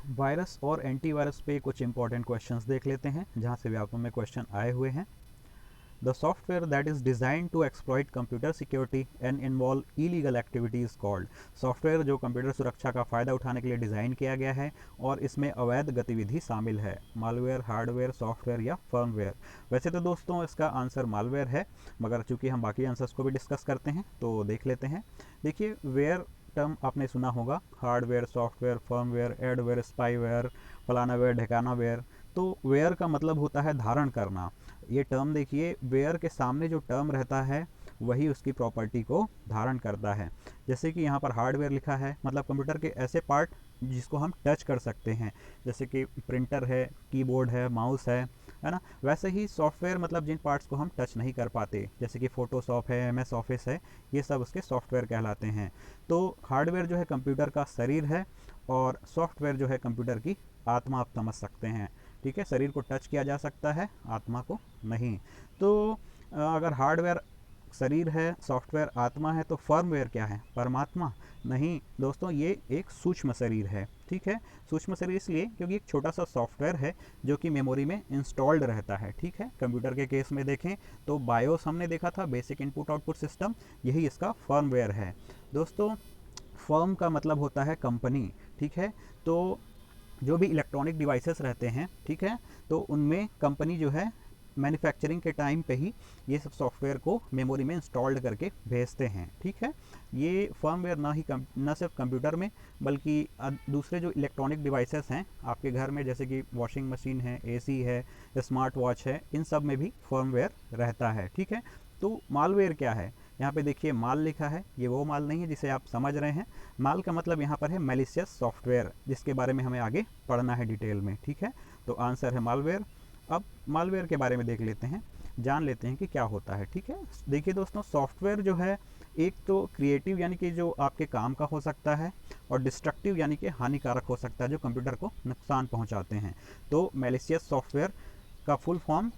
Virus और antivirus पे कुछ इंपॉर्टेंट क्वेश्चंस देख लेते हैं जहाँ से व्यापक में क्वेश्चन आए हुए हैं। The software that is design to exploit computer security and involve illegal activities called. Software जो कंप्यूटर सुरक्षा का फायदा उठाने के लिए डिजाइन किया गया है और इसमें अवैध गतिविधि शामिल है। मालवेयर, हार्डवेयर, सॉफ्टवेयर या फर्मवेयर। वैसे तो दोस्तों इसका आंसर मालवेयर है, मगर चूंकि हम बाकी आंसर्स को भी डिस्कस करते हैं तो देख लेते हैं। देखिए, वेयर टर्म आपने सुना होगा, hardware, software, firmware, adware, spyware, फलाना वेयर, ढिकाना वेयर। तो वेयर का मतलब होता है धारण करना। ये टर्म देखिए, वेयर के सामने जो टर्म रहता है वही उसकी प्रॉपर्टी को धारण करता है। जैसे कि यहाँ पर हार्डवेयर लिखा है, मतलब कंप्यूटर के ऐसे पार्ट जिसको हम टच कर सकते हैं, जैसे कि प्रिंटर है, कीबोर्ड है, माउस है ना। वैसे ही सॉफ्टवेयर मतलब जिन पार्ट्स को हम टच नहीं कर पाते, जैसे कि फोटोशॉप है, एमएस ऑफिस है, ये सब उसके सॉफ्टवेयर कहलाते हैं। तो हार्डवेयर जो है कंप्यूटर का शरीर है और सॉफ्टवेयर जो है कंप्यूटर की आत्मा, आप समझ सकते हैं। ठीक है, शरीर को टच किया जा सकता है, आत्मा को नहीं। तो अगर हार्डवेयर शरीर है, सॉफ्टवेयर आत्मा है, तो फर्मवेयर क्या है? परमात्मा? नहीं दोस्तों, ये एक सूक्ष्म शरीर है। ठीक है, सूक्ष्म शरीर इसलिए क्योंकि एक छोटा सा सॉफ्टवेयर है जो कि मेमोरी में इंस्टॉल्ड रहता है। ठीक है, कंप्यूटर के केस में देखें तो बायोस हमने देखा था, बेसिक इनपुट आउटपुट सिस्टम, यही इसका फर्मवेयर है। दोस्तों, फर्म का मतलब होता है कंपनी। ठीक है, तो जो भी इलेक्ट्रॉनिक डिवाइसेस रहते हैं, ठीक है, तो उनमें कंपनी जो है मैन्युफैक्चरिंग के टाइम पे ही ये सब सॉफ्टवेयर को मेमोरी में इंस्टॉल्ड करके भेजते हैं। ठीक है, ये फर्मवेयर ना सिर्फ कंप्यूटर में बल्कि दूसरे जो इलेक्ट्रॉनिक डिवाइसेस हैं आपके घर में, जैसे कि वॉशिंग मशीन है, एसी है, स्मार्ट वॉच है, इन सब में भी फर्मवेयर रहता है। ठीक है, तो मालवेयर क्या है? यहाँ पे देखिए माल लिखा है, ये वो माल नहीं है जिसे आप समझ रहे हैं। माल का मतलब यहाँ पर है मैलिशियस सॉफ्टवेयर, जिसके बारे में हमें आगे पढ़ना है डिटेल में। ठीक है, तो आंसर है मालवेयर। अब मालवेयर के बारे में देख लेते हैं, जान लेते हैं कि क्या होता है। ठीक है, देखिए दोस्तों, सॉफ्टवेयर जो है एक तो क्रिएटिव यानी कि जो आपके काम का हो सकता है, और डिस्ट्रक्टिव यानी कि हानिकारक हो सकता है, जो कंप्यूटर को नुकसान पहुंचाते हैं। तो मैलिशियस सॉफ्टवेयर का फुल फॉर्म,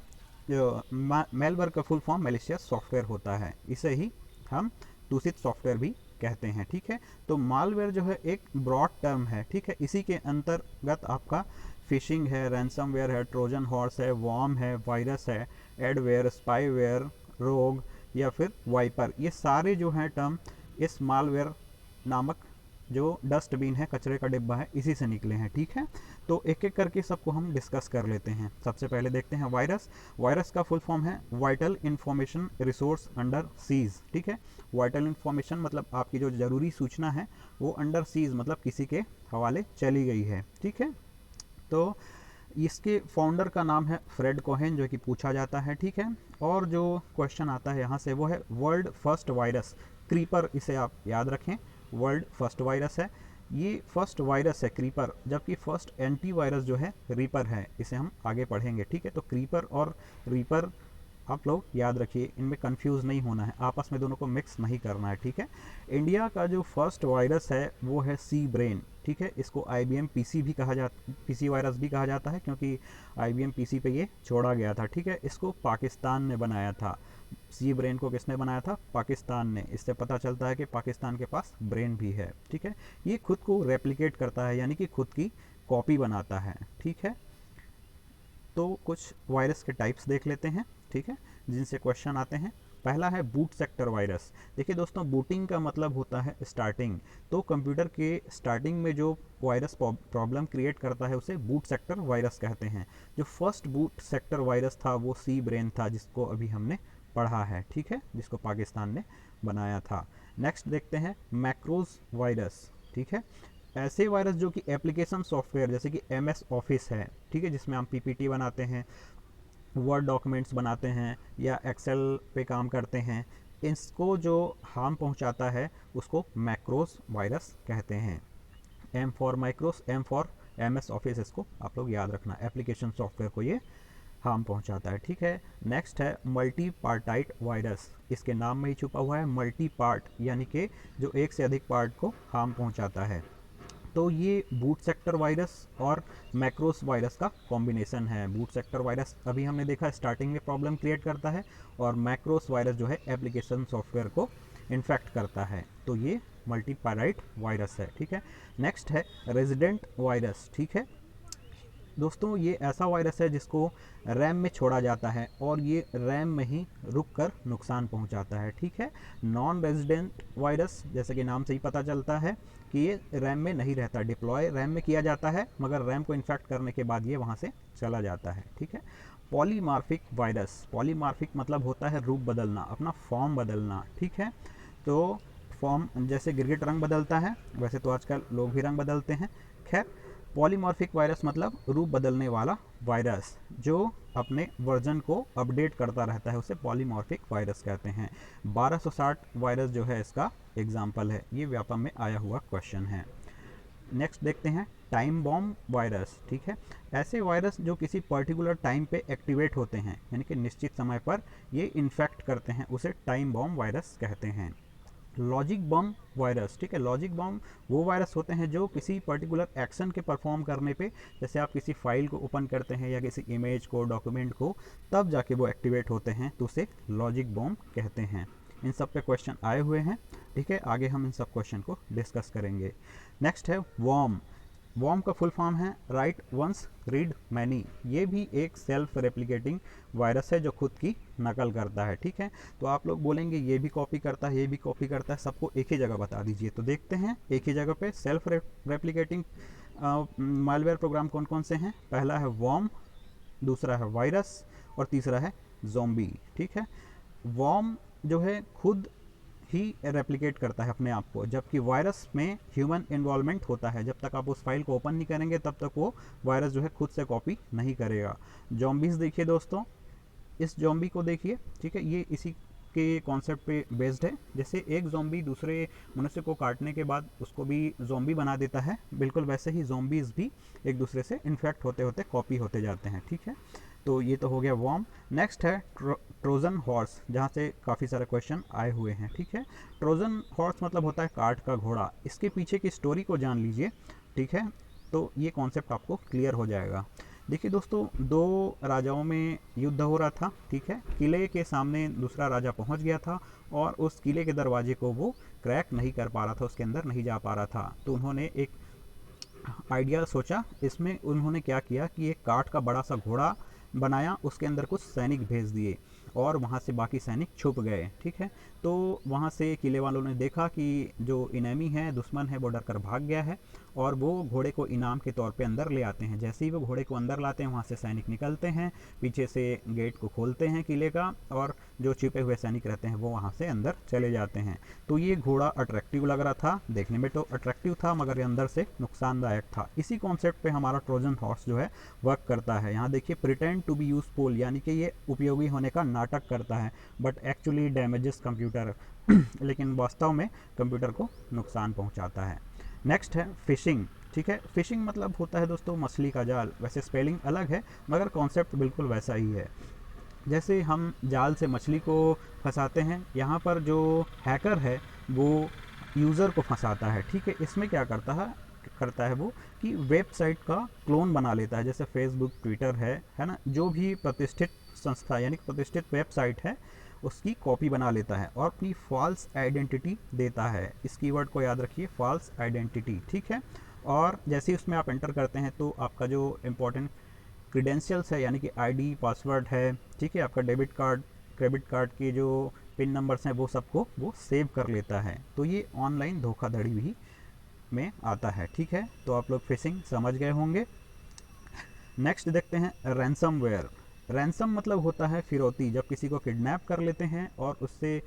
मेलवेयर का फुल फॉर्म मैलिशियस सॉफ्टवेयर होता है। इसे ही हम दूषित सॉफ्टवेयर भी कहते हैं। ठीक है, तो मालवेयर जो है एक ब्रॉड टर्म है। ठीक है, इसी के अंतर्गत आपका फिशिंग है, रैंसमवेयर है, ट्रोजन हॉर्स है, वॉर्म है, वायरस है, एडवेयर, स्पाईवेयर, रोग या फिर वाइपर, ये सारे जो हैं टर्म इस मालवेयर नामक जो डस्टबिन है, कचरे का डिब्बा है, इसी से निकले हैं। ठीक है, तो एक एक करके सबको हम डिस्कस कर लेते हैं। सबसे पहले देखते हैं वायरस। वायरस का फुल फॉर्म है vital information resource under seize. ठीक है, वाइटल इंफॉर्मेशन मतलब आपकी जो जरूरी सूचना है वो अंडर सीज मतलब किसी के हवाले चली गई है। ठीक है, तो इसके फाउंडर का नाम है फ्रेड कोहेन, जो कि पूछा जाता है। ठीक है, और जो क्वेश्चन आता है यहाँ से वो है वर्ल्ड फर्स्ट वायरस क्रीपर, इसे आप याद रखें, वर्ल्ड फर्स्ट वायरस है। ये फर्स्ट वायरस है क्रीपर, जबकि फर्स्ट एंटीवायरस जो है रीपर है, इसे हम आगे पढ़ेंगे। ठीक है, तो क्रीपर और रीपर आप लोग याद रखिए, इनमें कंफ्यूज नहीं होना है, आपस में दोनों को मिक्स नहीं करना है। ठीक है, इंडिया का जो फर्स्ट वायरस है वो है सी ब्रेन। ठीक है, इसको IBM PC भी कहा जाता, PC वायरस भी कहा जाता है, क्योंकि IBM PC पे ये छोड़ा गया था। ठीक है, इसको पाकिस्तान ने बनाया था। सी ब्रेन को किसने बनाया था? पाकिस्तान ने। इससे पता चलता है कि पाकिस्तान के पास ब्रेन भी है। ठीक है, ये खुद को रेप्लिकेट करता है, यानी कि खुद की कॉपी बनाता है। ठीक है, तो कुछ वायरस के टाइप्स देख लेते हैं। ठीक है, जिनसे क्वेश्चन आते हैं। पहला है बूट सेक्टर वायरस। देखिए दोस्तों, बूटिंग का मतलब होता है स्टार्टिंग, तो कंप्यूटर के स्टार्टिंग में जो वायरस प्रॉब्लम क्रिएट करता है उसे बूट सेक्टर वायरस कहते हैं। जो फर्स्ट बूट सेक्टर वायरस था वो सी ब्रेन था, जिसको अभी हमने पढ़ा है। ठीक है, जिसको पाकिस्तान ने बनाया था। नेक्स्ट देखते हैं मैक्रोज वायरस। ठीक है, ऐसे वायरस जो कि एप्लीकेशन सॉफ्टवेयर जैसे कि MS ऑफिस है, ठीक है, जिसमें हम PPT बनाते हैं, वर्ड डॉक्यूमेंट्स बनाते हैं या एक्सेल पे काम करते हैं, इसको जो हार्म पहुंचाता है उसको मैक्रोस वायरस कहते हैं। M for micros, M for MS office, इसको आप लोग याद रखना, एप्लीकेशन सॉफ्टवेयर को ये हार्म पहुंचाता है। ठीक है, नेक्स्ट है मल्टी पार्टाइट वायरस। इसके नाम में ही छुपा हुआ है मल्टी पार्ट, यानी कि जो एक से अधिक पार्ट को हार्म पहुंचाता है। तो ये बूट सेक्टर वायरस और मैक्रोस वायरस का कॉम्बिनेशन है। बूट सेक्टर वायरस अभी हमने देखा स्टार्टिंग में प्रॉब्लम क्रिएट करता है, और मैक्रोस वायरस जो है एप्लीकेशन सॉफ्टवेयर को इन्फेक्ट करता है। तो ये मल्टीपैराइट वायरस है, ठीक है। नेक्स्ट है रेजिडेंट वायरस, ठीक है दोस्तों, ये ऐसा वायरस है जिसको रैम में छोड़ा जाता है और ये रैम में ही रुककर नुकसान पहुंचाता है, ठीक है। नॉन रेजिडेंट वायरस, जैसे कि नाम से ही पता चलता है कि ये रैम में नहीं रहता, डिप्लॉय रैम में किया जाता है मगर रैम को इन्फेक्ट करने के बाद ये वहाँ से चला जाता है, ठीक है। पॉलीमार्फिक वायरस, पॉलीमार्फिक मतलब होता है रूप बदलना, अपना फॉर्म बदलना, ठीक है। तो फॉर्म जैसे गिरगिट रंग बदलता है वैसे तो आजकल लोग भी रंग बदलते हैं। खैर, पॉलीमॉर्फिक वायरस मतलब रूप बदलने वाला वायरस जो अपने वर्जन को अपडेट करता रहता है, उसे पॉलीमॉर्फिक वायरस कहते हैं। 1260 वायरस जो है इसका एग्जाम्पल है, ये व्यापम में आया हुआ क्वेश्चन है। नेक्स्ट देखते हैं टाइम बॉम्ब वायरस, ठीक है। ऐसे वायरस जो किसी पर्टिकुलर टाइम पे एक्टिवेट होते हैं, यानी कि निश्चित समय पर ये इन्फेक्ट करते हैं, उसे टाइम बॉम्ब वायरस कहते हैं। लॉजिक बम वायरस, ठीक है। लॉजिक बम वो वायरस होते हैं जो किसी पर्टिकुलर एक्शन के परफॉर्म करने पे, जैसे आप किसी फाइल को ओपन करते हैं या किसी इमेज को, डॉक्यूमेंट को, तब जाके वो एक्टिवेट होते हैं, तो उसे लॉजिक बम कहते हैं। इन सब पे क्वेश्चन आए हुए हैं, ठीक है। आगे हम इन सब क्वेश्चन को डिस्कस करेंगे। नेक्स्ट है वॉर्म। वॉर्म का फुल फॉर्म है राइट वंस रीड मैनी। ये भी एक सेल्फ रेप्लिकेटिंग वायरस है जो खुद की नकल करता है, ठीक है। तो आप लोग बोलेंगे ये भी कॉपी करता है, ये भी कॉपी करता है, सबको एक ही जगह बता दीजिए। तो देखते हैं एक ही जगह पे सेल्फ रेप्लिकेटिंग मालवेयर प्रोग्राम कौन कौन से हैं। पहला है वॉर्म, दूसरा है वायरस और तीसरा है ज़ॉम्बी, ठीक है। वॉर्म जो है खुद ही रेप्लिकेट करता है अपने आप को, जबकि वायरस में ह्यूमन इन्वॉल्वमेंट होता है। जब तक आप उस फाइल को ओपन नहीं करेंगे तब तक वो वायरस जो है खुद से कॉपी नहीं करेगा। जॉम्बीज देखिए दोस्तों, इस जॉम्बी को देखिए, ठीक है, ये इसी के कॉन्सेप्ट पे बेस्ड है। जैसे एक जॉम्बी दूसरे मनुष्य को काटने के बाद उसको भी जॉम्बी बना देता है, बिल्कुल वैसे ही जॉम्बीज भी एक दूसरे से इन्फेक्ट होते होते कॉपी होते जाते हैं, ठीक है। तो ये तो हो गया वॉर्म। नेक्स्ट है ट्रोजन हॉर्स, जहाँ से काफ़ी सारे क्वेश्चन आए हुए हैं, ठीक है। ट्रोजन हॉर्स मतलब होता है काठ का घोड़ा। इसके पीछे की स्टोरी को जान लीजिए, ठीक है, तो ये कॉन्सेप्ट आपको क्लियर हो जाएगा। देखिए दोस्तों, दो राजाओं में युद्ध हो रहा था, ठीक है। किले के सामने दूसरा राजा पहुंच गया था और उस किले के दरवाजे को वो क्रैक नहीं कर पा रहा था, उसके अंदर नहीं जा पा रहा था। तो उन्होंने एक आइडिया सोचा। इसमें उन्होंने क्या किया कि एक काठ का बड़ा सा घोड़ा बनाया, उसके अंदर कुछ सैनिक भेज दिए और वहाँ से बाकी सैनिक छुप गए, ठीक है। तो वहाँ से किले वालों ने देखा कि जो इनेमी है, दुश्मन है, वो डर कर भाग गया है और वो घोड़े को इनाम के तौर पे अंदर ले आते हैं। जैसे ही वो घोड़े को अंदर लाते हैं, वहाँ से सैनिक निकलते हैं, पीछे से गेट को खोलते हैं किले का और जो छिपे हुए सैनिक रहते हैं वो वहाँ से अंदर चले जाते हैं। तो ये घोड़ा अट्रैक्टिव लग रहा था, देखने में तो अट्रैक्टिव था मगर ये अंदर से नुकसानदायक था। इसी कॉन्सेप्ट पे हमारा ट्रोजन हॉर्स जो है वर्क करता है। यहाँ देखिए, प्रिटेंड टू बी यूजफुल, यानी कि ये उपयोगी होने का नाटक करता है बट एक्चुअली डैमेजेस कंप्यूटर लेकिन वास्तव में कंप्यूटर को नुकसान पहुंचाता है। नेक्स्ट है फिशिंग, ठीक है। फिशिंग मतलब होता है दोस्तों मछली का जाल। वैसे स्पेलिंग अलग है मगर कॉन्सेप्ट बिल्कुल वैसा ही है। जैसे हम जाल से मछली को फंसाते हैं, यहाँ पर जो हैकर है वो यूज़र को फंसाता है, ठीक है। इसमें क्या करता है वो कि वेबसाइट का क्लोन बना लेता है। जैसे फेसबुक, ट्विटर है ना, जो भी प्रतिष्ठित संस्था यानी प्रतिष्ठित वेबसाइट है उसकी कॉपी बना लेता है और अपनी फॉल्स आइडेंटिटी देता है। इस कीवर्ड को याद रखिए, फॉल्स आइडेंटिटी, ठीक है। और जैसे ही उसमें आप एंटर करते हैं तो आपका जो इम्पोर्टेंट क्रीडेंशियल्स है यानी कि आईडी, पासवर्ड है, ठीक है, आपका डेबिट कार्ड, क्रेडिट कार्ड के जो पिन नंबर्स हैं वो सबको वो सेव कर लेता है। तो ये ऑनलाइन धोखाधड़ी भी में आता है, ठीक है। तो आप लोग फिशिंग समझ गए होंगे। नेक्स्ट देखते हैं रैंसमवेयर। रैंसम मतलब होता है फिरौती। जब किसी को किडनैप कर लेते हैं और उससे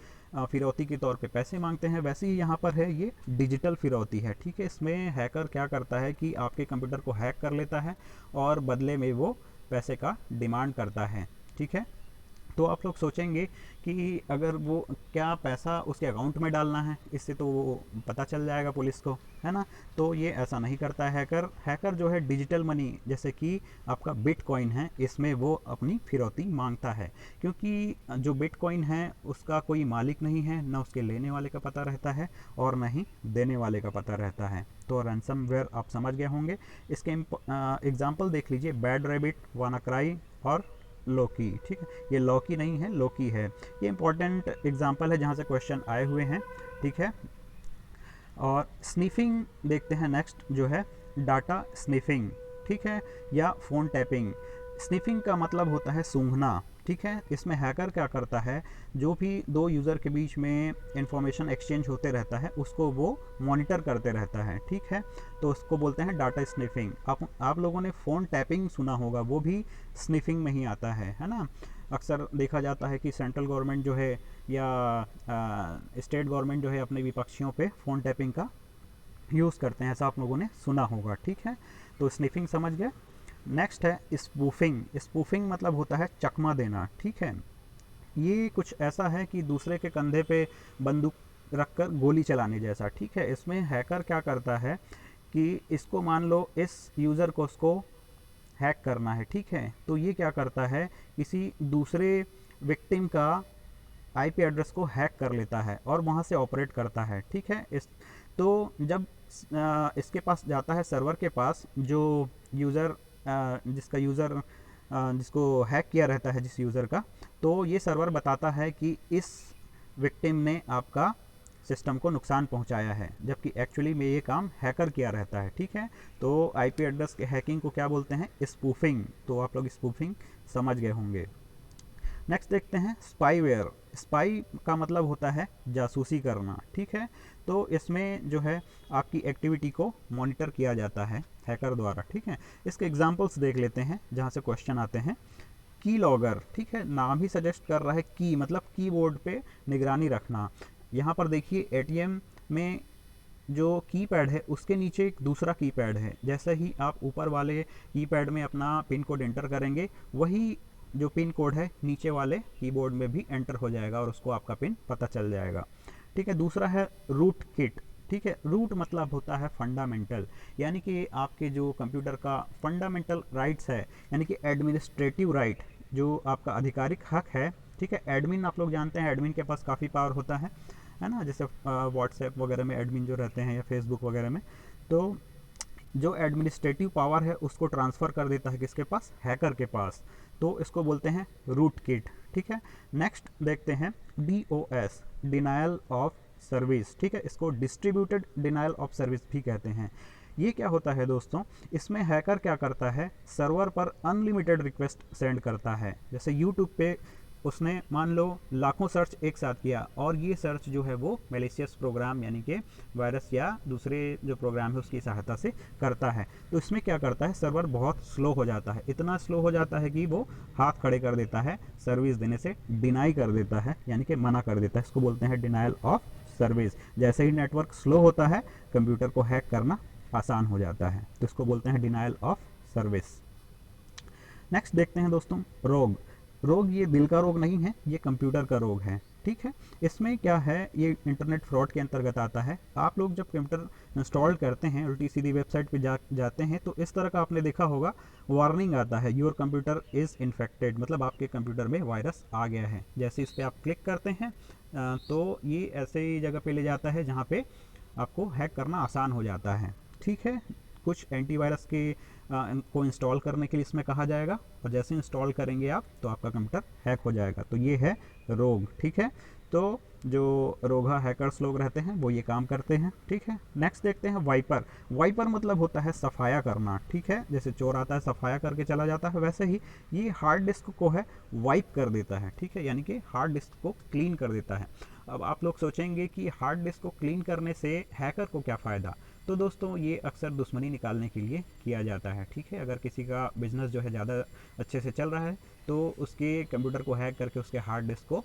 फिरौती के तौर पे पैसे मांगते हैं, वैसे ही यहाँ पर है ये डिजिटल फिरौती है, ठीक है। इसमें हैकर क्या करता है कि आपके कंप्यूटर को हैक कर लेता है और बदले में वो पैसे का डिमांड करता है, ठीक है। तो आप लोग सोचेंगे कि अगर वो क्या पैसा उसके अकाउंट में डालना है, इससे तो वो पता चल जाएगा पुलिस को, है ना। तो ये ऐसा नहीं करता है हैकर जो है डिजिटल मनी जैसे कि आपका बिटकॉइन है, इसमें वो अपनी फिरौती मांगता है। क्योंकि जो बिटकॉइन है उसका कोई मालिक नहीं है, ना उसके लेने वाले का पता रहता है और ना ही देने वाले का पता रहता है। तो रैंसमवेयर आप समझ गए होंगे। इसके एग्जाम्पल देख लीजिए, बैड रैबिट, वानाक्राई और लोकी, ठीक है। ये लॉकी नहीं है, लोकी है। ये इंपॉर्टेंट एग्जाम्पल है जहाँ से क्वेश्चन आए हुए हैं, ठीक है। और स्नीफिंग देखते हैं नेक्स्ट जो है डाटा स्निफिंग, ठीक है, या फ़ोन टैपिंग। स्निफिंग का मतलब होता है सूंघना, ठीक है। इसमें हैकर क्या करता है, जो भी दो यूज़र के बीच में इंफॉर्मेशन एक्सचेंज होते रहता है उसको वो मॉनिटर करते रहता है, ठीक है। तो उसको बोलते हैं डाटा स्निफिंग। आप लोगों ने फ़ोन टैपिंग सुना होगा, वो भी स्निफिंग में ही आता है ना। अक्सर देखा जाता है कि सेंट्रल गवर्नमेंट जो है या स्टेट गवर्नमेंट जो है अपने विपक्षियों पे फ़ोन टैपिंग का यूज़ करते हैं, ऐसा आप लोगों ने सुना होगा, ठीक है। तो स्निफिंग समझ गए। नेक्स्ट है स्पूफिंग। स्पूफिंग मतलब होता है चकमा देना, ठीक है। ये कुछ ऐसा है कि दूसरे के कंधे पे बंदूक रखकर गोली चलाने जैसा, ठीक है। इसमें हैकर क्या करता है कि इसको मान लो इस यूज़र को उसको हैक करना है, ठीक है। तो ये क्या करता है, किसी दूसरे विक्टिम का आईपी एड्रेस को हैक कर लेता है और वहाँ से ऑपरेट करता है, ठीक है। तो जब इसके पास जाता है सर्वर के पास, जो यूज़र जिसको हैक किया रहता है जिस यूज़र का, तो ये सर्वर बताता है कि इस विक्टिम ने आपका सिस्टम को नुकसान पहुंचाया है, जबकि एक्चुअली में ये काम हैकर किया रहता है, ठीक है। तो आईपी एड्रेस के हैकिंग को क्या बोलते हैं, स्पूफिंग। तो आप लोग स्पूफिंग समझ गए होंगे। नेक्स्ट देखते हैं स्पाईवेयर। स्पाई का मतलब होता है जासूसी करना, ठीक है। तो इसमें जो है आपकी एक्टिविटी को मॉनिटर किया जाता है हैकर द्वारा, ठीक है। इसके एग्जांपल्स देख लेते हैं जहाँ से क्वेश्चन आते हैं। की लॉगर, ठीक है, नाम ही सजेस्ट कर रहा है, की मतलब कीबोर्ड पे निगरानी रखना। यहाँ पर देखिए एटीएम में जो कीपैड है उसके नीचे एक दूसरा कीपैड है। जैसे ही आप ऊपर वाले कीपैड में अपना पिन कोड एंटर करेंगे, वही जो पिन कोड है नीचे वाले कीबोर्ड में भी एंटर हो जाएगा और उसको आपका पिन पता चल जाएगा, ठीक है। दूसरा है रूट किट, ठीक है। रूट मतलब होता है फंडामेंटल, यानी कि आपके जो कंप्यूटर का फंडामेंटल राइट्स है, यानी कि एडमिनिस्ट्रेटिव राइट, जो आपका आधिकारिक हक है, ठीक है। एडमिन आप लोग जानते हैं, एडमिन के पास काफ़ी पावर होता है ना। जैसे व्हाट्सएप वगैरह में एडमिन जो रहते हैं या फेसबुक वगैरह में, तो जो एडमिनिस्ट्रेटिव पावर है उसको ट्रांसफ़र कर देता है किसके पास, हैकर के पास। तो इसको बोलते हैं रूट किट, ठीक है। नेक्स्ट देखते हैं DOS, डिनायल ऑफ सर्विस, ठीक है। इसको डिस्ट्रीब्यूटेड डिनायल ऑफ सर्विस भी कहते हैं। ये क्या होता है दोस्तों, इसमें हैकर क्या करता है, सर्वर पर अनलिमिटेड रिक्वेस्ट सेंड करता है। जैसे यूट्यूब पे उसने मान लो लाखों सर्च एक साथ किया, और ये सर्च जो है वो मैलिशियस प्रोग्राम यानी कि वायरस या दूसरे जो प्रोग्राम है उसकी सहायता से करता है। तो इसमें क्या करता है, सर्वर बहुत स्लो हो जाता है, इतना स्लो हो जाता है कि वो हाथ खड़े कर देता है, सर्विस देने से डिनाई कर देता है, यानी कि मना कर देता है। इसको बोलते हैं डिनायल ऑफ सर्विस। जैसे ही नेटवर्क स्लो होता है, कंप्यूटर को हैक करना आसान हो जाता है, तो इसको बोलते हैं डिनायल ऑफ सर्विस। नेक्स्ट देखते हैं दोस्तों रोग। रोग ये दिल का रोग नहीं है, ये कंप्यूटर का रोग है, ठीक है। इसमें क्या है, ये इंटरनेट फ्रॉड के अंतर्गत आता है। आप लोग जब कंप्यूटर इंस्टॉल करते हैं, उल्टी सीधी वेबसाइट पे जाते हैं, तो इस तरह का आपने देखा होगा, वार्निंग आता है, योर कंप्यूटर इज़ इन्फेक्टेड, मतलब आपके कंप्यूटर में वायरस आ गया है। जैसे इस पर आप क्लिक करते हैं तो ये ऐसे ही जगह पे ले जाता है जहाँ पे आपको हैक करना आसान हो जाता है, ठीक है। कुछ एंटीवायरस के को इंस्टॉल करने के लिए इसमें कहा जाएगा, और जैसे इंस्टॉल करेंगे आप तो आपका कंप्यूटर हैक हो जाएगा। तो ये है रोग, ठीक है। तो जो रोगा हैकर्स लोग रहते हैं वो ये काम करते हैं, ठीक है। नेक्स्ट देखते हैं वाइपर। वाइपर मतलब होता है सफाया करना, ठीक है। जैसे चोर आता है सफाया करके चला जाता है, वैसे ही ये हार्ड डिस्क को है वाइप कर देता है, ठीक है, यानी कि हार्ड डिस्क को क्लीन कर देता है। अब आप लोग सोचेंगे कि हार्ड डिस्क को क्लीन करने से हैकर को क्या फ़ायदा। तो दोस्तों ये अक्सर दुश्मनी निकालने के लिए किया जाता है, ठीक है। अगर किसी का बिजनेस जो है ज़्यादा अच्छे से चल रहा है तो उसके कंप्यूटर को हैक करके उसके हार्ड डिस्क को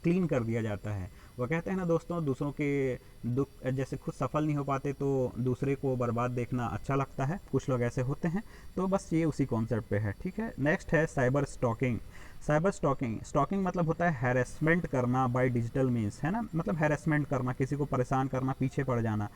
क्लीन कर दिया जाता है। वो कहते हैं ना दोस्तों, दूसरों के दुख जैसे खुद सफल नहीं हो पाते तो दूसरे को बर्बाद देखना अच्छा लगता है, कुछ लोग ऐसे होते हैं। तो बस ये उसी कॉन्सेप्ट पे है, ठीक है। नेक्स्ट है cyber stalking. Cyber stalking, stalking मतलब होता है हैरेसमेंट करना बाय डिजिटल मीन्स, है ना। मतलब हैरेसमेंट करना, किसी को परेशान करना, पीछे पड़ जाना।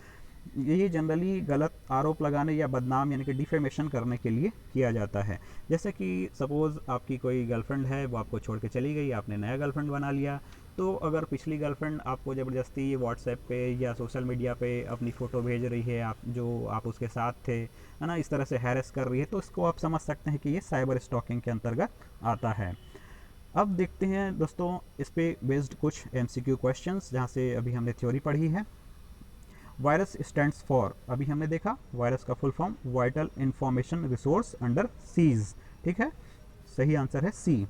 ये जनरली गलत आरोप लगाने या बदनाम यानी कि डिफेमेशन करने के लिए किया जाता है। जैसे कि सपोज़ आपकी कोई गर्लफ्रेंड है, वो आपको छोड़ के चली गई, आपने नया गर्लफ्रेंड बना लिया, तो अगर पिछली गर्लफ्रेंड आपको ज़बरदस्ती व्हाट्सएप पे या सोशल मीडिया पे अपनी फ़ोटो भेज रही है, आप उसके साथ थे, है ना, इस तरह से हैरेस कर रही है, तो इसको आप समझ सकते हैं कि ये साइबर स्टॉकिंग के अंतर्गत आता है। अब देखते हैं दोस्तों इस पे बेस्ड कुछ MCQ क्वेश्चंस, जहाँ से अभी हमने थ्योरी पढ़ी है। वायरस स्टैंड्स फॉर, अभी हमने देखा वायरस का full form vital information resource under seize, ठीक है, सही आंसर है सी।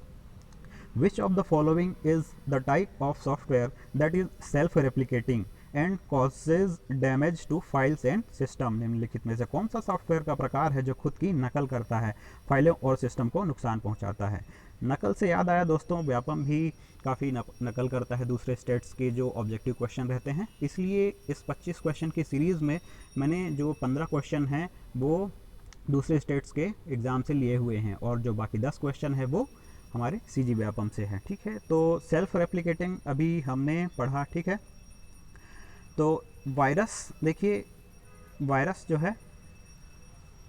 Which of the following is the type of software that is self-replicating and causes damage to files and system? निम्नलिखित में से कौन सा सॉफ्टवेयर का प्रकार है जो खुद की नकल करता है, फाइलों और सिस्टम को नुकसान पहुंचाता है? नकल से याद आया दोस्तों, व्यापम भी काफ़ी नकल करता है दूसरे स्टेट्स के जो ऑब्जेक्टिव क्वेश्चन रहते हैं, इसलिए इस 25 क्वेश्चन की सीरीज़ में मैंने जो 15 क्वेश्चन हैं वो दूसरे स्टेट्स के एग्ज़ाम से लिए हुए हैं और जो बाकी 10 क्वेश्चन है वो हमारे सीजी व्यापम से है, ठीक है। तो सेल्फ रेप्लिकेटिंग अभी हमने पढ़ा, ठीक है। तो वायरस देखिए, वायरस जो है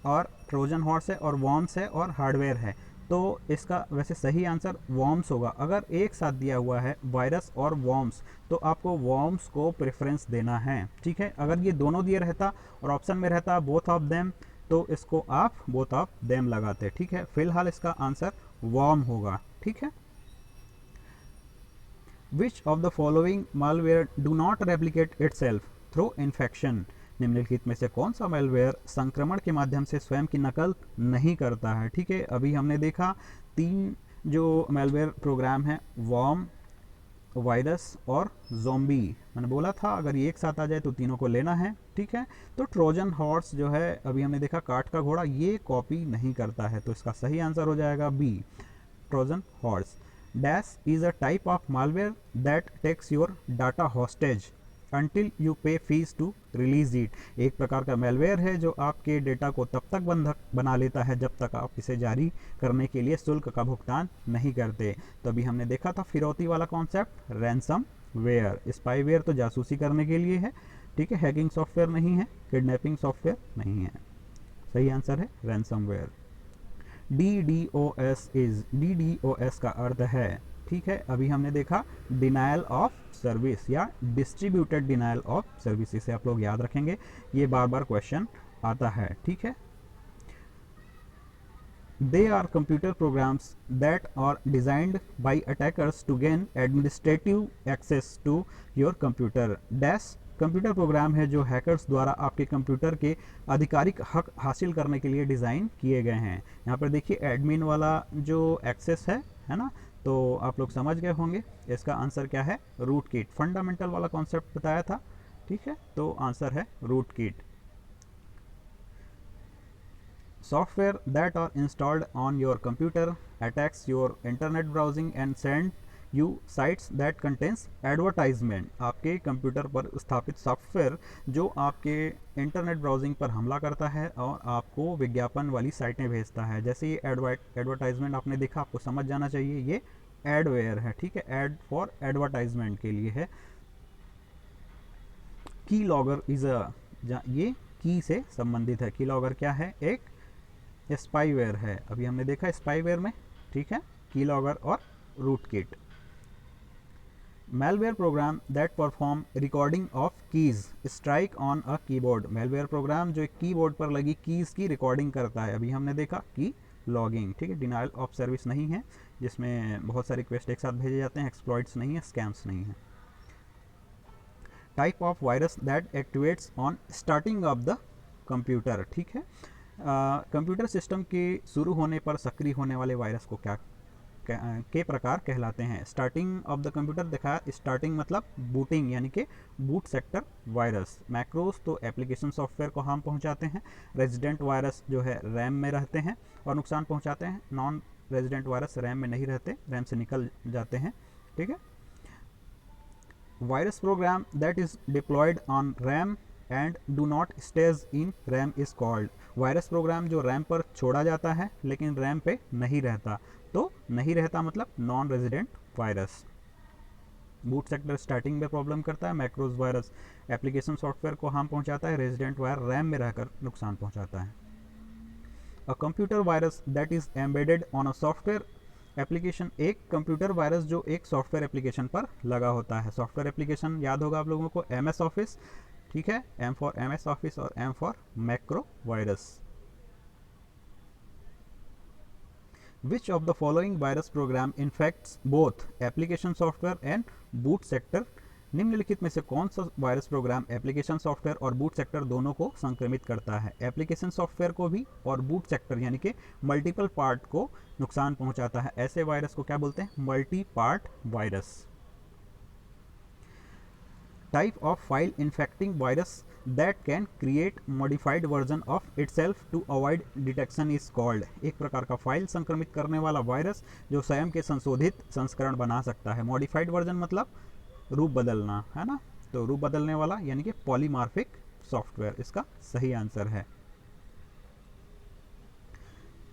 और ट्रोजन हॉर्स है और वॉर्म्स है और हार्डवेयर है, तो इसका वैसे सही आंसर वॉर्म्स होगा। अगर एक साथ दिया हुआ है वायरस और वॉर्म्स तो आपको वॉर्म्स को प्रेफरेंस देना है, ठीक है। अगर ये दोनों दिए रहता और ऑप्शन में रहता बोथ ऑफ देम तो इसको आप बोथ ऑफ देम लगाते, ठीक है। फिलहाल इसका आंसर वॉर्म होगा, ठीक है। Which of the following malware do not replicate itself through infection? निम्नलिखित में से कौन सा malware संक्रमण के माध्यम से स्वयं की नकल नहीं करता है, ठीक है। अभी हमने देखा 3 जो malware प्रोग्राम है, वॉर्म, वायरस और ज़ोंबी। मैंने बोला था अगर ये एक साथ आ जाए तो तीनों को लेना है, ठीक है। तो ट्रोजन हॉर्स जो है अभी हमने देखा काठ का घोड़ा, ये कॉपी नहीं करता है, तो इसका सही आंसर हो जाएगा B, trojan horse. Dash is a type of malware that takes your data hostage until you pay fees to release it। एक प्रकार का मेलवेयर है जो आपके डेटा को तब तक बंधक बना लेता है जब तक आप इसे जारी करने के लिए शुल्क का भुगतान नहीं करते। तो अभी हमने देखा था फिरौती वाला कॉन्सेप्ट, रैंसम वेयर। स्पाईवेयर तो जासूसी करने के लिए है, ठीक है, हैकिंग सॉफ्टवेयर नहीं है, किडनैपिंग सॉफ्टवेयर नहीं है। सही आंसर है रैंसमवेयर। DDoS का अर्थ है, ठीक है, अभी हमने देखा डिनायल ऑफ सर्विस या डिस्ट्रीब्यूटेड डिनायल ऑफ सर्विस, इसे आप लोग याद रखेंगे, ये बार बार क्वेश्चन आता है, ठीक है। They are computer programs that are designed by attackers to gain administrative access to your computer. Dash computer program है जो हैकर्स द्वारा आपके कंप्यूटर के आधिकारिक हक हासिल करने के लिए डिज़ाइन किए गए हैं। यहाँ पर देखिए एडमिन वाला जो एक्सेस है ना, तो आप लोग समझ गए होंगे इसका आंसर क्या है, रूट किट। फंडामेंटल वाला कॉन्सेप्ट बताया था, ठीक है, तो आंसर है root kit. Software that are installed on your computer attacks your internet browsing and send you sites that contents advertisement. आपके कंप्यूटर पर स्थापित सॉफ्टवेयर जो आपके इंटरनेट ब्राउजिंग पर हमला करता है और आपको विज्ञापन वाली साइटें भेजता है। जैसे ये एडवर्टाइजमेंट आपने देखा, आपको समझ जाना चाहिए ये एडवेयर है, ठीक है, एड फॉर एडवर्टाइजमेंट के लिए है। की लॉगर इज अ, ये की से संबंधित है। की लॉगर क्या है, एक स्पाईवेयर है, अभी हमने देखा स्पाईवेयर में, ठीक है, की लॉगर और root kit. Malware program that perform recording of keys strike on a keyboard। malware program जो एक कीबोर्ड पर लगी कीज की रिकॉर्डिंग करता है, अभी हमने देखा की लॉगिंग, ठीक है। डिनायल ऑफ सर्विस नहीं है जिसमें बहुत सारे रिक्वेस्ट एक साथ भेजे जाते हैं, एक्सप्लॉइट्स नहीं है, स्कैम्स नहीं है। Type of virus that activates on starting of the computer, ठीक है। कंप्यूटर सिस्टम के शुरू होने पर सक्रिय होने वाले वायरस को क्या के प्रकार कहलाते हैं। स्टार्टिंग ऑफ द कंप्यूटर देखा, स्टार्टिंग मतलब बूटिंग यानी कि बूट सेक्टर वायरस। मैक्रोस तो एप्लीकेशन सॉफ्टवेयर को हार्म पहुंचाते हैं। रेजिडेंट वायरस जो है रैम में रहते हैं और नुकसान पहुंचाते हैं। नॉन रेजिडेंट वायरस रैम में नहीं रहते, रैम से निकल जाते हैं, ठीक है। Virus program that is diploid on RAM and do not stage in RAM is called. Virus program जो रैम पर छोड़ा जाता है लेकिन रैम पे नहीं रहता, तो नहीं रहता मतलब non resident virus. Boot sector starting में प्रॉब्लम करता है। मैक्रोज वायरस एप्लीकेशन सॉफ्टवेयर को हार्म पहुंचाता है। रेजिडेंट वायर रैम में रहकर नुकसान पहुंचाता है। A computer virus that is embedded on a software application, एक कंप्यूटर वायरस जो एक सॉफ्टवेयर एप्लीकेशन पर लगा होता है। सॉफ्टवेयर एप्लीकेशन याद होगा आप लोगों को, MS ऑफिस, ठीक है, M फॉर MS ऑफिस और M for macro virus. Which of the following virus program infects both application software and boot sector? निम्नलिखित में से कौन सा वायरस प्रोग्राम एप्लीकेशन सॉफ्टवेयर और बूट सेक्टर दोनों को संक्रमित करता है? एप्लीकेशन सॉफ्टवेयर को भी और बूट सेक्टर यानी कि मल्टीपल पार्ट को नुकसान पहुंचाता है। ऐसे वायरस को क्या बोलते हैं? Multi part virus. Type of file infecting virus that can create modified version of itself to avoid detection is called। एक प्रकार का फाइल संक्रमित करने वाला वायरस जो स्वयं के संशोधित संस्करण बना सकता है। मॉडिफाइड वर्जन मतलब रूप बदलना, है ना, तो रूप बदलने वाला यानी कि पॉलीमार्फिक सॉफ्टवेयर इसका सही आंसर है।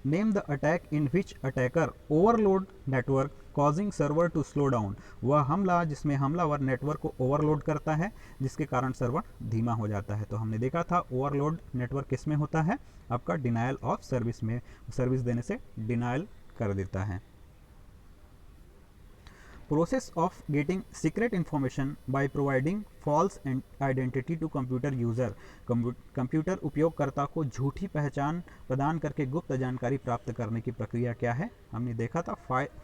Name the attack in which attacker overload network causing server to slow down. वह हमला जिसमें हमलावर नेटवर्क को ओवरलोड करता है जिसके कारण सर्वर धीमा हो जाता है। तो हमने देखा था ओवरलोड नेटवर्क किस में होता है? आपका डिनायल ऑफ सर्विस में, सर्विस देने से डिनायल कर देता है। Process of getting secret information by providing false identity to computer user. Computer उपयोगकर्ता को झूठी पहचान प्रदान करके गुप्त जानकारी प्राप्त करने की प्रक्रिया क्या है? हमने देखा था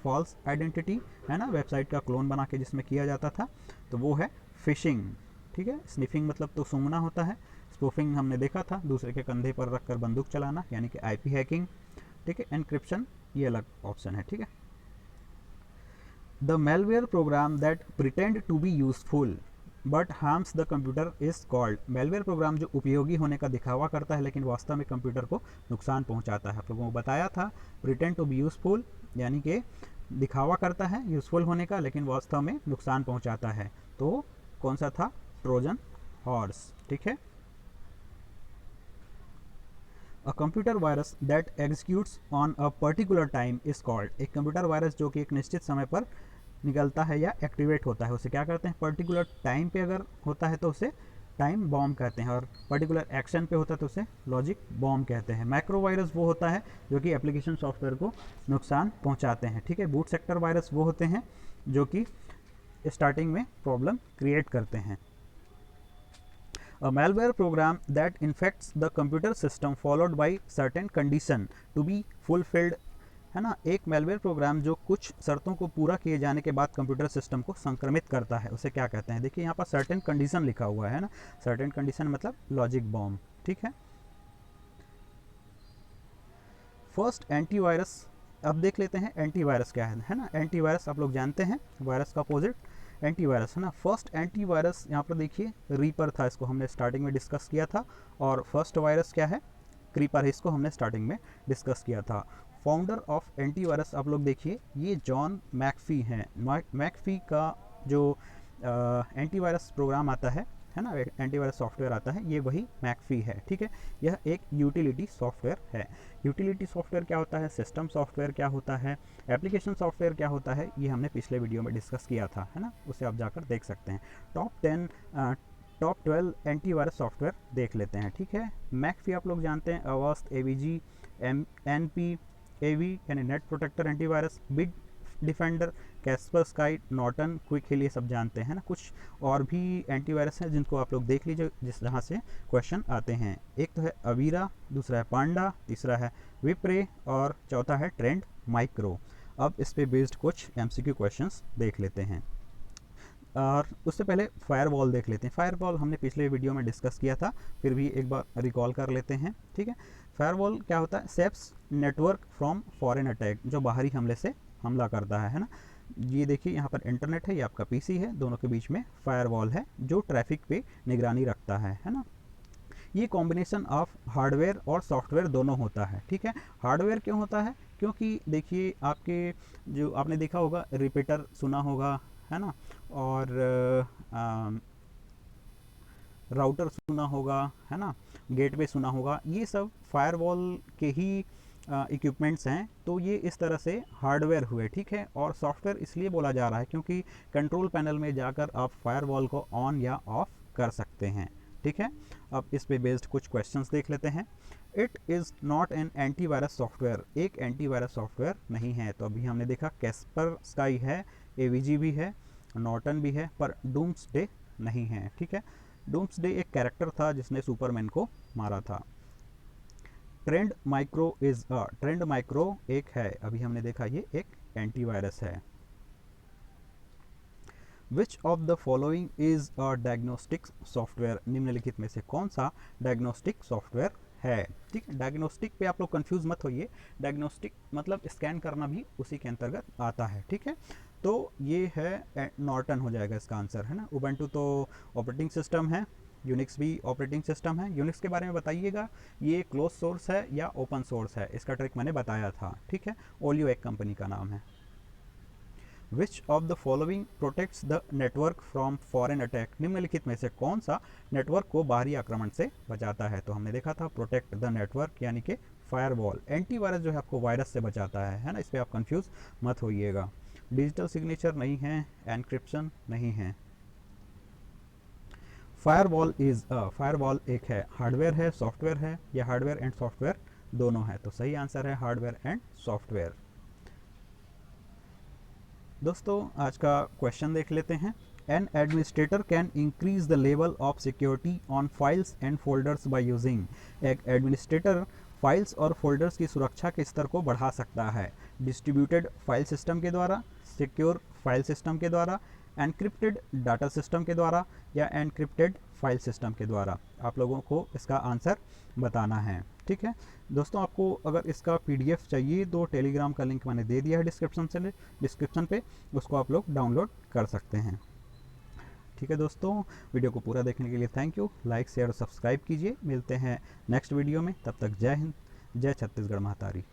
फॉल्स आइडेंटिटी, है ना, वेबसाइट का क्लोन बना के जिसमें किया जाता था, तो वो है फिशिंग। ठीक है, स्निफिंग मतलब तो सूंघना होता है। स्पूफिंग हमने देखा था, दूसरे के कंधे पर रखकर बंदूक चलाना यानी कि आईपी हैकिंग। ठीक है, एनक्रिप्शन ये अलग ऑप्शन है। ठीक है, The malware program that pretend to be useful but harms the computer is called। malware program जो उपयोगी होने का दिखावा करता है लेकिन वास्तव में कंप्यूटर को नुकसान पहुंचाता है। आप लोगों को बताया था pretend to be useful यानी कि दिखावा करता है यूजफुल होने का लेकिन वास्तव में नुकसान पहुंचाता है। तो कौन सा था? Trojan horse. ठीक है, A computer virus that executes on a particular time is called। एक कंप्यूटर वायरस जो कि एक निश्चित समय पर निकलता है या एक्टिवेट होता है उसे क्या कहते हैं? पर्टिकुलर टाइम पे अगर होता है तो उसे टाइम बॉम्ब कहते हैं, और पर्टिकुलर एक्शन पे होता है तो उसे लॉजिक बॉम्ब कहते हैं। माइक्रो वायरस वो होता है जो कि एप्लीकेशन सॉफ्टवेयर को नुकसान पहुंचाते हैं। ठीक है, बूट सेक्टर वायरस वो होते हैं जो कि स्टार्टिंग में प्रॉब्लम क्रिएट करते हैं। A malware program that infects the computer system followed by certain condition to be fulfilled, है ना, एक मेलवेयर प्रोग्राम जो कुछ शर्तों को पूरा किए जाने के बाद कंप्यूटर सिस्टम को संक्रमित करता है उसे क्या कहते हैं? देखिए यहाँ पर सर्टेन कंडीशन लिखा हुआ है ना, सर्टेन कंडीशन मतलब लॉजिक बॉम्ब। ठीक है, फर्स्ट एंटीवायरस। अब देख लेते हैं एंटीवायरस क्या है ना। एंटीवायरस आप लोग जानते हैं वायरस का अपोजिट एंटीवायरस, है ना। फर्स्ट एंटीवायरस यहाँ पर देखिए रीपर था, इसको हमने स्टार्टिंग में डिस्कस किया था, और फर्स्ट वायरस क्या है? क्रीपर है, इसको हमने स्टार्टिंग में डिस्कस किया था। फाउंडर ऑफ एंटीवायरस आप लोग देखिए ये जॉन मैकफी हैं। मैकफी का जो एंटीवायरस प्रोग्राम आता है ना, एंटीवायरस सॉफ्टवेयर आता है, ये वही मैकफी है। ठीक है, यह एक यूटिलिटी सॉफ्टवेयर है। यूटिलिटी सॉफ्टवेयर क्या होता है? सिस्टम सॉफ्टवेयर क्या होता है? एप्लीकेशन सॉफ्टवेयर क्या होता है? ये हमने पिछले वीडियो में डिस्कस किया था, है ना, उसे आप जाकर देख सकते हैं। टॉप 12 एंटीवायरस सॉफ्टवेयर देख लेते हैं। ठीक है, मैकफी आप लोग जानते हैं, अवस्ट, एवीजी, एनपी, एवी यानी net protector antivirus, big defender, Kaspersky, Norton, Quick Heal, ये सब जानते हैं ना। कुछ और भी एंटीवायरस हैं जिनको आप लोग देख लीजिए जिस जहाँ से क्वेश्चन आते हैं। एक तो है अवीरा, दूसरा है पांडा, तीसरा है विप्रे और चौथा है ट्रेंड माइक्रो। अब इस पे बेस्ड कुछ एमसीक्यू क्वेश्चंस देख लेते हैं, और उससे पहले फायरवॉल देख लेते हैं। फायरवॉल हमने पिछले वीडियो में डिस्कस किया था, फिर भी एक बार रिकॉल कर लेते हैं। ठीक है, फायरवॉल क्या होता है? Saves network from foreign attack, जो बाहरी हमले से हमला करता है ना। ये देखिए यहाँ पर इंटरनेट है, ये आपका पीसी है, दोनों के बीच में फायरवॉल है जो ट्रैफिक पे निगरानी रखता है ना। ये कॉम्बिनेशन ऑफ हार्डवेयर और सॉफ्टवेयर दोनों होता है। ठीक है, हार्डवेयर क्यों होता है? क्योंकि देखिए आपके जो आपने देखा होगा रिपीटर सुना होगा, है ना, और राउटर सुना होगा, है ना, गेटवे सुना होगा, ये सब फायरवॉल के ही इक्विपमेंट्स हैं। तो ये इस तरह से हार्डवेयर हुए। ठीक है, और सॉफ्टवेयर इसलिए बोला जा रहा है क्योंकि कंट्रोल पैनल में जाकर आप फायरवॉल को ऑन या ऑफ कर सकते हैं। ठीक है, अब इस पे बेस्ड कुछ क्वेश्चंस देख लेते हैं। It is not an antivirus software, एक एंटीवायरस सॉफ्टवेयर नहीं है। तो अभी हमने देखा कैस्पर स्काई है, एवीजी भी है, नॉर्टन भी है, पर डूम्सडे नहीं है। ठीक है, डूम्सडे एक कैरेक्टर था जिसने सुपरमैन को मारा था। Trend micro is trend micro एक है, अभी हमने देखा ये एक एंटीवायरस है। Which of the following is a diagnostic software, निम्नलिखित में से कौन सा डायग्नोस्टिक सॉफ्टवेयर है। ठीक है, डायग्नोस्टिक पे आप लोग कंफ्यूज मत होइए, डायग्नोस्टिक मतलब स्कैन करना भी उसी के अंतर्गत आता है। ठीक है, तो ये है नॉर्टन हो जाएगा इसका आंसर, है ना। उबंटू तो ऑपरेटिंग सिस्टम है, यूनिक्स भी ऑपरेटिंग सिस्टम है। यूनिक्स के बारे में बताइएगा, ये क्लोज सोर्स है या ओपन सोर्स है, इसका ट्रिक मैंने बताया था। ठीक है, ओलियो एक कंपनी का नाम है। Which of the following protects the network from foreign attack, निम्नलिखित में से कौन सा नेटवर्क को बाहरी आक्रमण से बचाता है। तो हमने देखा था प्रोटेक्ट द नेटवर्क यानी कि फायरवॉल। एंटीवायरस जो है आपको वायरस से बचाता है ना, इस पर आप कंफ्यूज मत होइएगा। डिजिटल सिग्नेचर नहीं है, एनक्रिप्शन नहीं है। फायरवॉल एक है, हार्डवेयर है, सॉफ्टवेयर है, या हार्डवेयर एंड सॉफ्टवेयर दोनों है। तो सही आंसर है हार्डवेयर एंड सॉफ्टवेयर। दोस्तों आज का क्वेश्चन देख लेते हैं। An administrator can increase the level of security on files and folders by using, एक एडमिनिस्ट्रेटर फाइल्स और फोल्डर्स की सुरक्षा के स्तर को बढ़ा सकता है डिस्ट्रीब्यूटेड फाइल सिस्टम के द्वारा, सिक्योर फाइल सिस्टम के द्वारा, एनक्रिप्टेड डाटा सिस्टम के द्वारा, या एनक्रिप्टेड फाइल सिस्टम के द्वारा। आप लोगों को इसका आंसर बताना है। ठीक है दोस्तों, आपको अगर इसका पीडीएफ चाहिए तो टेलीग्राम का लिंक मैंने दे दिया है डिस्क्रिप्शन पे, उसको आप लोग डाउनलोड कर सकते हैं। ठीक है दोस्तों, वीडियो को पूरा देखने के लिए थैंक यू। लाइक शेयर और सब्सक्राइब कीजिए। मिलते हैं नेक्स्ट वीडियो में, तब तक जय हिंद, जय छत्तीसगढ़ महातारी।